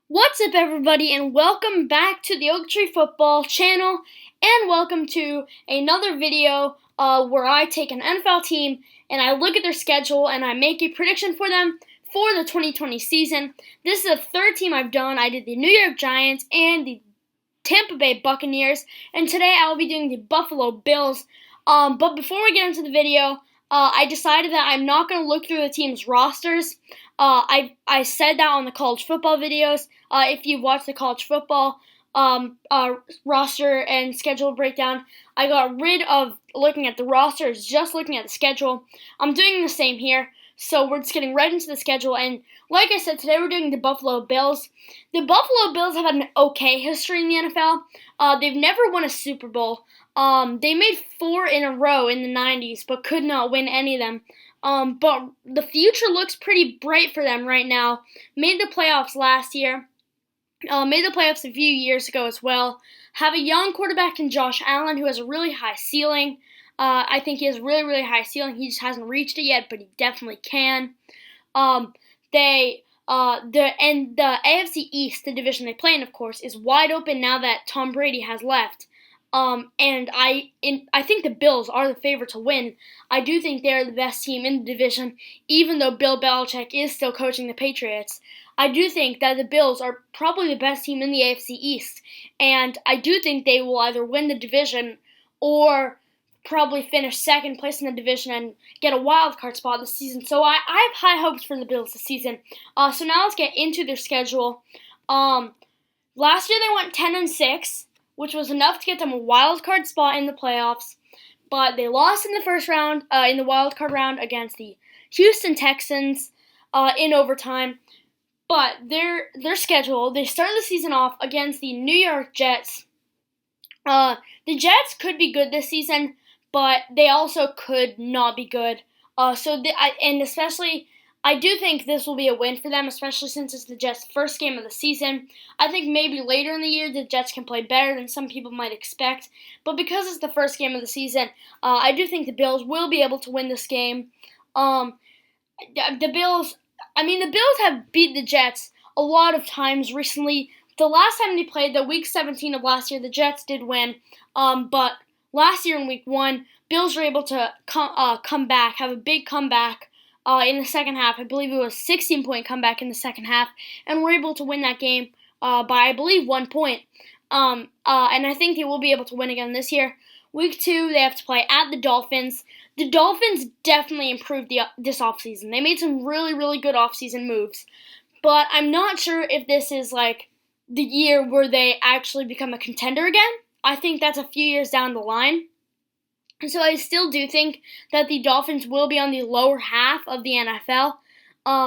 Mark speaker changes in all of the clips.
Speaker 1: What's up, everybody, and welcome back to the Oak Tree Football channel, and welcome to another video where I take an NFL team and I look at their schedule and I make a prediction for them for the 2020 season. This is the third team I've done. I did the New York Giants and the Tampa Bay Buccaneers, and today I'll be doing the Buffalo Bills. But before we get into the video, I decided that I'm not going to look through the team's rosters. I said that on the college football videos. If you watch the college football roster and schedule breakdown, I got rid of looking at the rosters, just looking at the schedule. I'm doing the same here. So we're just getting right into the schedule, and like I said, today we're doing the Buffalo Bills. The Buffalo Bills have had an okay history in the NFL. They've never won a Super Bowl. They made 4 in a row in the 90s, but could not win any of them. But the future looks pretty bright for them right now. Made the playoffs last year. Made the playoffs a few years ago as well. Have a young quarterback in Josh Allen who has a really high ceiling. I think he has really, really high ceiling. He just hasn't reached it yet, but he definitely can. The AFC East, the division they play in, of course, is wide open now that Tom Brady has left. And I think the Bills are the favorite to win. I do think they're the best team in the division, even though Bill Belichick is still coaching the Patriots. I do think that the Bills are probably the best team in the AFC East, and I do think they will either win the division or probably finish second place in the division and get a wild card spot this season. So I have high hopes for the Bills this season. So now let's get into their schedule. Last year they went 10-6, which was enough to get them a wild card spot in the playoffs, but they lost in the first round, in the wild card round against the Houston Texans in overtime. But their schedule, they started the season off against the New York Jets. The Jets could be good this season, but they also could not be good. I do think this will be a win for them, especially since it's the Jets' first game of the season. I think maybe later in the year the Jets can play better than some people might expect. But because it's the first game of the season, I do think the Bills will be able to win this game. The Bills have beat the Jets a lot of times recently. The last time they played, the Week 17 of last year, the Jets did win. But last year in Week 1, Bills were able to come back, have a big comeback in the second half. I believe it was a 16-point comeback in the second half, and were able to win that game by, I believe, 1 point. And I think they will be able to win again this year. Week 2, they have to play at the Dolphins. The Dolphins definitely improved this offseason. They made some really, really good offseason moves. But I'm not sure if this is like the year where they actually become a contender again. I think that's a few years down the line. And so I still do think that the Dolphins will be on the lower half of the NFL.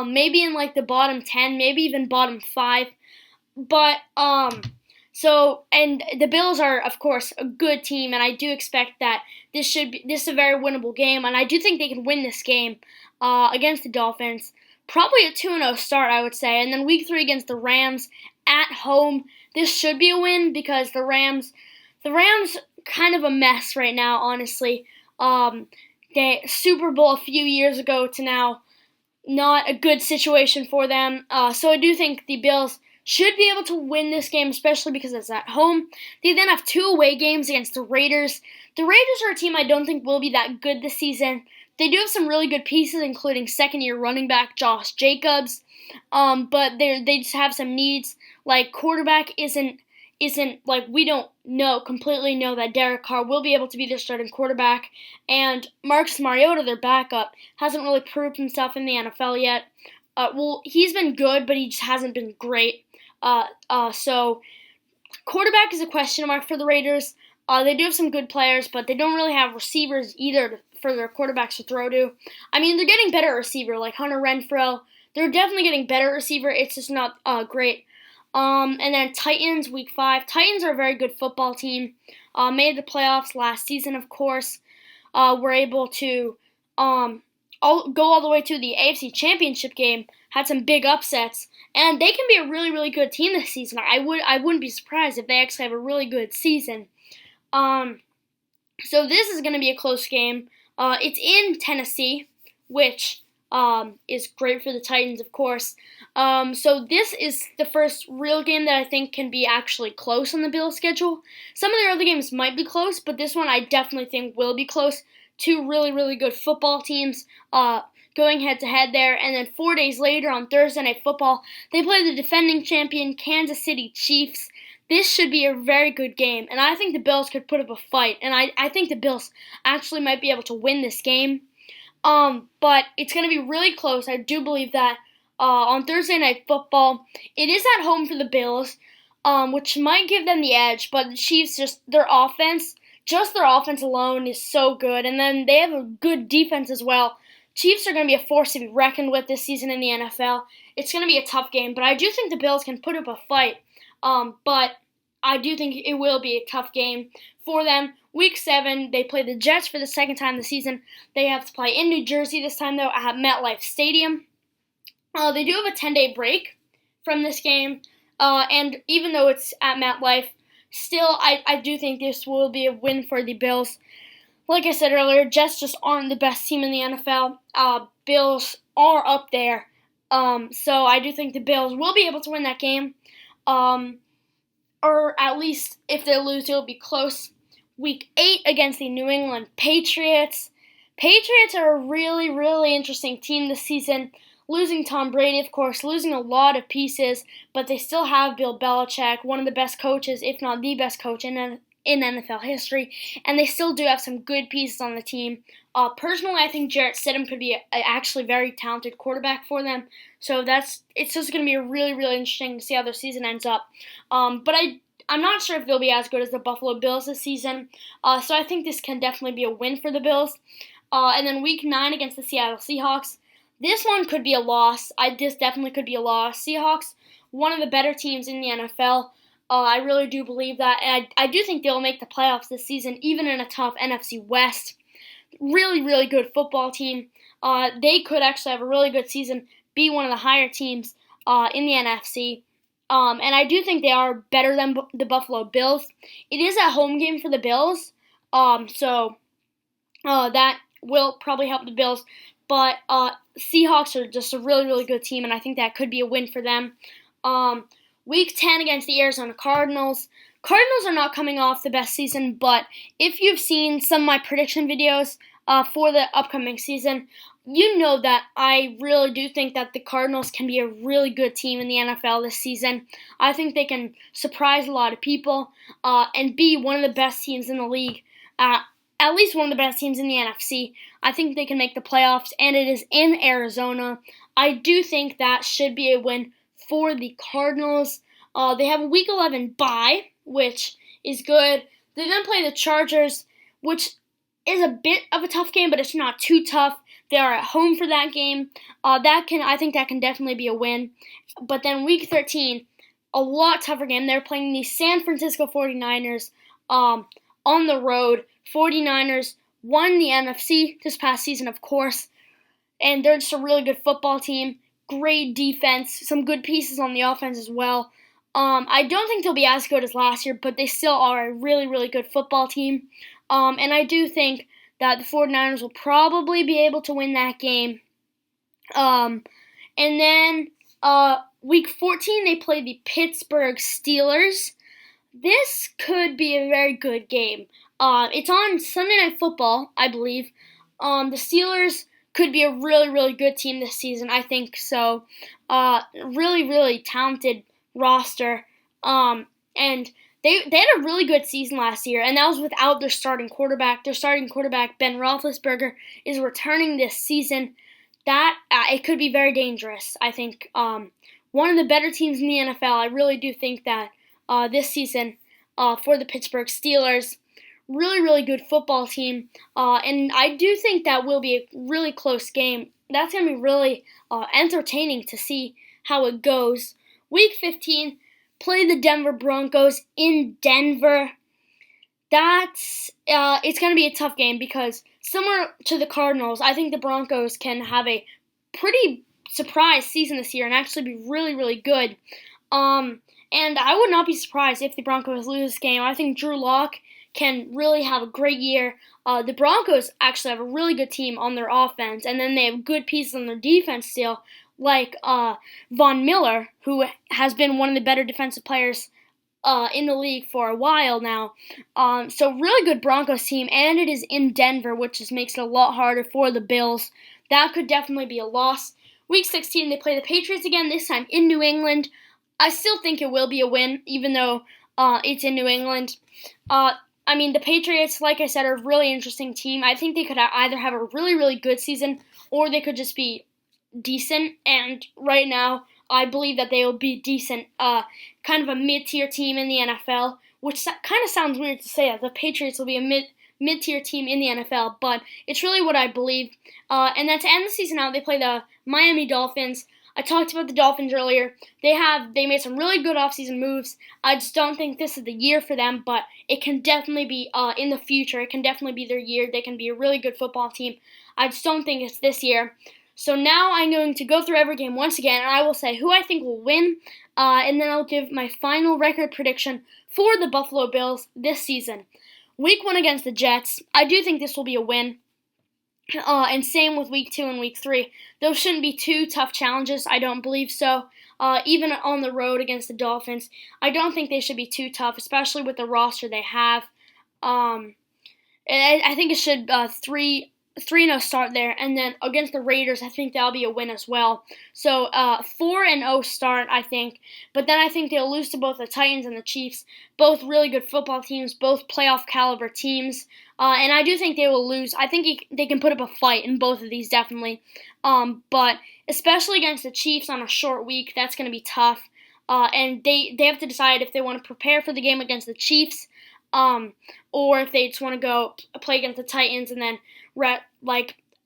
Speaker 1: Maybe in like the bottom 10, maybe even bottom 5. But, and the Bills are, of course, a good team, and I do expect that this is a very winnable game, and I do think they can win this game against the Dolphins. Probably a 2-0 start, I would say, and then Week 3 against the Rams at home. This should be a win because the Rams kind of a mess right now, honestly. The Super Bowl a few years ago to now, not a good situation for them. So I do think the Bills should be able to win this game, especially because it's at home. They then have 2 away games against the Raiders. The Raiders are a team I don't think will be that good this season. They do have some really good pieces, including second-year running back Josh Jacobs. But they just have some needs. Like, quarterback isn't like, we don't completely know that Derek Carr will be able to be their starting quarterback, and Marcus Mariota, their backup, hasn't really proved himself in the NFL yet. He's been good, but he just hasn't been great. So quarterback is a question mark for the Raiders. They do have some good players, but they don't really have receivers either for their quarterbacks to throw to. I mean, they're getting better at receiver, like Hunter Renfrow. They're definitely getting better at receiver. It's just not great. And then Titans, Week 5. Titans are a very good football team. Made the playoffs last season, of course. Were able to go all the way to the AFC Championship game. Had some big upsets, and they can be a really, really good team this season. I wouldn't be surprised if they actually have a really good season. So this is going to be a close game. It's in Tennessee, which is great for the Titans, of course. So this is the first real game that I think can be actually close on the Bills' schedule. Some of the other games might be close, but this one I definitely think will be close. Two really, really good football teams going head-to-head there. And then 4 days later on Thursday Night Football, they play the defending champion Kansas City Chiefs. This should be a very good game, and I think the Bills could put up a fight. And I think the Bills actually might be able to win this game. But it's going to be really close. I do believe that on Thursday Night Football, it is at home for the Bills, which might give them the edge. But the Chiefs, just their offense alone is so good. And then they have a good defense as well. Chiefs are going to be a force to be reckoned with this season in the NFL. It's going to be a tough game, but I do think the Bills can put up a fight. But I do think it will be a tough game for them. Week 7, they play the Jets for the second time this season. They have to play in New Jersey this time, though, at MetLife Stadium. They do have a 10-day break from this game, and even though it's at MetLife, still, I do think this will be a win for the Bills. Like I said earlier, Jets just aren't the best team in the NFL. Bills are up there, so I do think the Bills will be able to win that game. Or at least if they lose, it'll be close. Week 8 against the New England Patriots. Patriots are a really, really interesting team this season. Losing Tom Brady, of course, losing a lot of pieces, but they still have Bill Belichick, one of the best coaches, if not the best coach in NFL history, and they still do have some good pieces on the team. Personally, I think Jarrett Stidham could be a actually very talented quarterback for them. So it's just going to be really, really interesting to see how their season ends up. But I'm not sure if they'll be as good as the Buffalo Bills this season. So I think this can definitely be a win for the Bills. And then Week 9 against the Seattle Seahawks. This one could be a loss. This definitely could be a loss. Seahawks, one of the better teams in the NFL. I really do believe that. And I do think they'll make the playoffs this season, even in a tough NFC West. Really, really good football team. They could actually have a really good season, be one of the higher teams in the NFC. And I do think they are better than the Buffalo Bills. It is a home game for the Bills, so that will probably help the Bills. But Seahawks are just a really, really good team, and I think that could be a win for them. Week 10 against the Arizona Cardinals. Cardinals are not coming off the best season, but if you've seen some of my prediction videos for the upcoming season, you know that I really do think that the Cardinals can be a really good team in the NFL this season. I think they can surprise a lot of people and be one of the best teams in the league, at least one of the best teams in the NFC. I think they can make the playoffs, and it is in Arizona. I do think that should be a win for the Cardinals. They have a Week 11 bye, which is good. They then play the Chargers, which is a bit of a tough game, but it's not too tough. They are at home for that game. I think that can definitely be a win. But then Week 13, a lot tougher game. They're playing the San Francisco 49ers on the road. 49ers won the NFC this past season, of course, and they're just a really good football team. Great defense, some good pieces on the offense as well. I don't think they'll be as good as last year, but they still are a really, really good football team. And I do think that the 49ers will probably be able to win that game. And then Week 14, they play the Pittsburgh Steelers. This could be a very good game. It's on Sunday Night Football, I believe. The Steelers could be a really, really good team this season, I think so. Really, really talented roster. And they had a really good season last year, and that was without their starting quarterback. Their starting quarterback, Ben Roethlisberger, is returning this season. That it could be very dangerous. I think one of the better teams in the NFL. I really do think that this season for the Pittsburgh Steelers, really, really good football team, and I do think that will be a really close game. That's going to be really entertaining to see how it goes. Week 15. Play the Denver Broncos in Denver. It's going to be a tough game because similar to the Cardinals, I think the Broncos can have a pretty surprise season this year and actually be really, really good. And I would not be surprised if the Broncos lose this game. I think Drew Lock can really have a great year. The Broncos actually have a really good team on their offense, and then they have good pieces on their defense still, like Von Miller, who has been one of the better defensive players in the league for a while now. So really good Broncos team, and it is in Denver, which just makes it a lot harder for the Bills. That could definitely be a loss. Week 16, they play the Patriots again, this time in New England. I still think it will be a win, even though it's in New England. The Patriots, like I said, are a really interesting team. I think they could either have a really, really good season, or they could just be decent. And right now, I believe that they will be decent, kind of a mid-tier team in the NFL, which kind of sounds weird to say that the Patriots will be a mid-tier team in the NFL, but it's really what I believe. And then to end the season out, they play the Miami Dolphins. I talked about the Dolphins earlier. They made some really good offseason moves. I just don't think this is the year for them, but it can definitely be in the future. It can definitely be their year. They can be a really good football team. I just don't think it's this year. So now I'm going to go through every game once again, and I will say who I think will win, and then I'll give my final record prediction for the Buffalo Bills this season. Week 1 against the Jets, I do think this will be a win. And same with Week 2 and Week 3. Those shouldn't be too tough challenges. I don't believe so. Even on the road against the Dolphins, I don't think they should be too tough, especially with the roster they have. And I think it should 3-0 start there, and then against the Raiders, I think that'll be a win as well. So 4-0 start, I think, but then I think they'll lose to both the Titans and the Chiefs, both really good football teams, both playoff caliber teams, and I do think they will lose. I think they can put up a fight in both of these, definitely, but especially against the Chiefs on a short week, that's going to be tough, and they have to decide if they want to prepare for the game against the Chiefs, or if they just want to go play against the Titans and then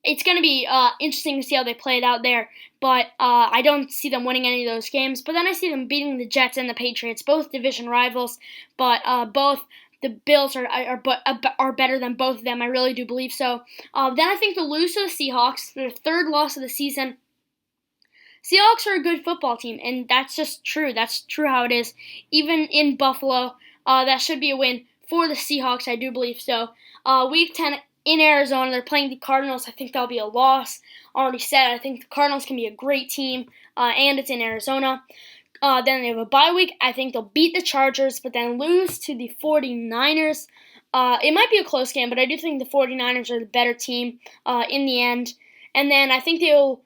Speaker 1: it's going to be interesting to see how they play it out there, but I don't see them winning any of those games. But then I see them beating the Jets and the Patriots, both division rivals, but both the Bills are better than both of them. I really do believe so. Then I think they'll lose to the Seahawks, their third loss of the season. Seahawks are a good football team, and that's just true. That's true how it is. Even in Buffalo, that should be a win for the Seahawks. I do believe so. Week 10 in Arizona, they're playing the Cardinals. I think that'll be a loss. Already said, I think the Cardinals can be a great team, and it's in Arizona. Then they have a bye week. I think they'll beat the Chargers, but then lose to the 49ers. It might be a close game, but I do think the 49ers are the better team in the end. And then I think they'll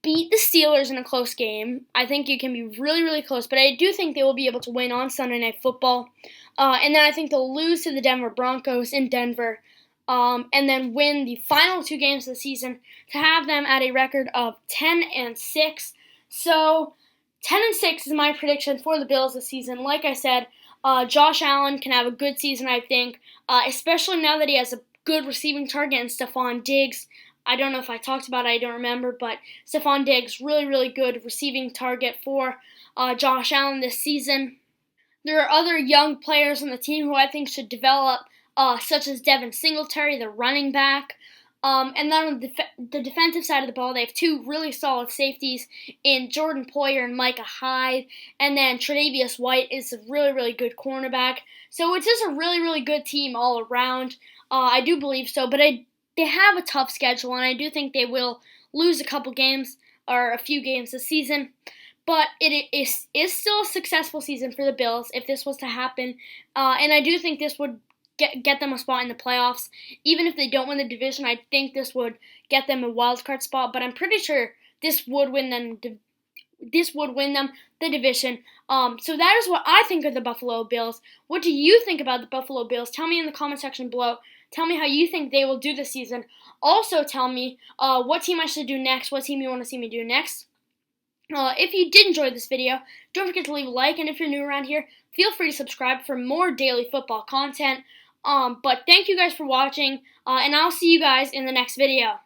Speaker 1: beat the Steelers in a close game. I think it can be really, really close, but I do think they will be able to win on Sunday Night Football. And then I think they'll lose to the Denver Broncos in Denver. And then win the final 2 games of the season to have them at a record of 10-6. So 10-6 is my prediction for the Bills this season. Like I said, Josh Allen can have a good season, I think, especially now that he has a good receiving target in Stefon Diggs. I don't know if I talked about it, I don't remember, but Stefon Diggs, really, really good receiving target for Josh Allen this season. There are other young players on the team who I think should develop, such as Devin Singletary, the running back. And then on the defensive side of the ball, they have 2 really solid safeties in Jordan Poyer and Micah Hyde. And then Tre'Davious White is a really, really good cornerback. So it's just a really, really good team all around. I do believe so, but they have a tough schedule, and I do think they will lose a couple games or a few games this season. But it is still a successful season for the Bills if this was to happen. And I do think this would get them a spot in the playoffs. Even if they don't win the division, I think this would get them a wild card spot. But I'm pretty sure this would win them the division. So that is what I think of the Buffalo Bills. What do you think about the Buffalo Bills? Tell me in the comment section below. Tell me how you think they will do this season. Also tell me what team I should do next, what team you want to see me do next. If you did enjoy this video, don't forget to leave a like, and if you're new around here, feel free to subscribe for more daily football content. But thank you guys for watching, and I'll see you guys in the next video.